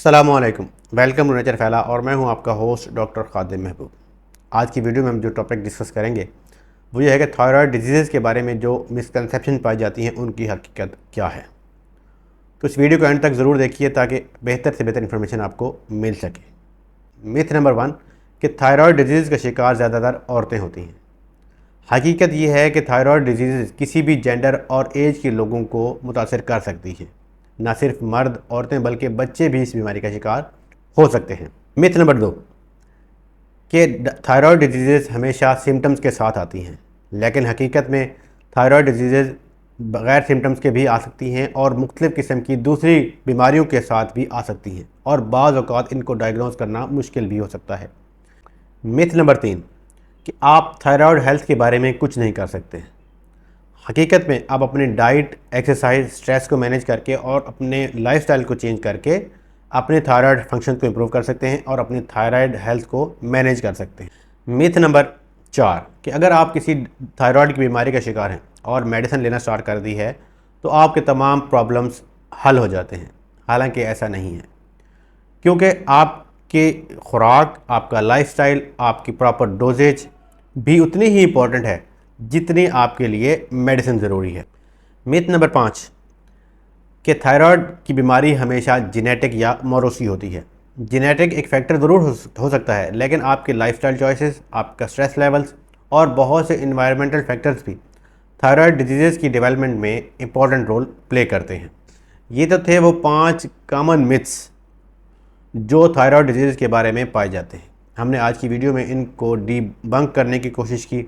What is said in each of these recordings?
अस्सलामुअलैकुम, welcome to nature फैला और मैं हूं आपका होस्ट डॉक्टर खादिम महबूब। आज की वीडियो में हम जो टॉपिक डिस्कस करेंगे वो ये है कि थायराइड डिजीज़ के बारे में जो मिसकंसेप्शन पाई जाती हैं उनकी हकीकत क्या है। तो इस वीडियो को एंड तक ज़रूर देखिए ताकि बेहतर से बेहतर इन्फॉर्मेशन आपको मिल सके। मिथ नंबर 1 कि थायराइड डिजीज़ का शिकार ज़्यादातर औरतें होती हैं। हकीकत ये है कि थायराइड डिजीज़ किसी भी जेंडर और एज के लोगों को मुतासर कर सकती है। न सिर्फ मर्द औरतें बल्कि बच्चे भी इस बीमारी का शिकार हो सकते हैं। मिथ नंबर 2 कि थायराइड डिजीज़ हमेशा सिम्टम्स के साथ आती हैं, लेकिन हकीकत में थायराइड डिजीज़ बग़ैर सिम्टम्स के भी आ सकती हैं और मुख्तलिफ़ किस्म की दूसरी बीमारियों के साथ भी आ सकती हैं और बाज़ औक़ात इनको डायग्नोज करना मुश्किल भी हो सकता है। मिथ नंबर 3 कि आप थायराइड हेल्थ के बारे में कुछ नहीं कर सकते। हकीकत में आप अपनी डाइट, एक्सरसाइज, स्ट्रेस को मैनेज करके और अपने लाइफस्टाइल को चेंज करके अपने थायराइड फंक्शन को इम्प्रूव कर सकते हैं और अपनी थायराइड हेल्थ को मैनेज कर सकते हैं। मिथ नंबर 4 कि अगर आप किसी थायराइड की बीमारी का शिकार हैं और मेडिसिन लेना स्टार्ट कर दी है तो आपके तमाम प्रॉब्लम्स हल हो जाते हैं। हालांकि ऐसा नहीं है, क्योंकि आपकी खुराक, आपका लाइफस्टाइल, आपकी प्रॉपर डोजेज भी उतनी ही इम्पॉर्टेंट है जितनी आपके लिए मेडिसिन ज़रूरी है। मिथ नंबर 5 कि थायराइड की बीमारी हमेशा जेनेटिक या मौरूसी होती है। जेनेटिक एक फैक्टर ज़रूर हो सकता है, लेकिन आपके लाइफस्टाइल चॉइसेस, आपका स्ट्रेस लेवल्स और बहुत से इन्वायरमेंटल फैक्टर्स भी थायराइड डिजीज़ की डेवलपमेंट में इम्पॉर्टेंट रोल प्ले करते हैं। ये तो थे वो 5 कॉमन मिथ्स जो थायराइड डिजीज़ के बारे में पाए जाते हैं। हमने आज की वीडियो में इनको डीबंक करने की कोशिश की,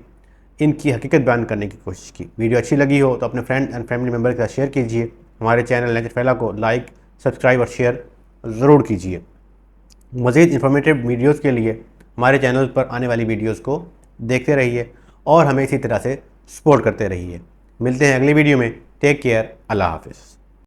इनकी हकीकत बयान करने की कोशिश की। वीडियो अच्छी लगी हो तो अपने फ्रेंड एंड फैमिली मेम्बर के साथ शेयर कीजिए। हमारे चैनल नेचर फैला को लाइक, सब्सक्राइब और शेयर ज़रूर कीजिए। मज़ीद इंफॉर्मेटिव वीडियोज़ के लिए हमारे चैनल पर आने वाली वीडियोज़ को देखते रहिए और हमें इसी तरह से सपोर्ट करते रहिए। मिलते हैं अगली वीडियो में। टेक केयर, अल्लाह हाफ़िज़।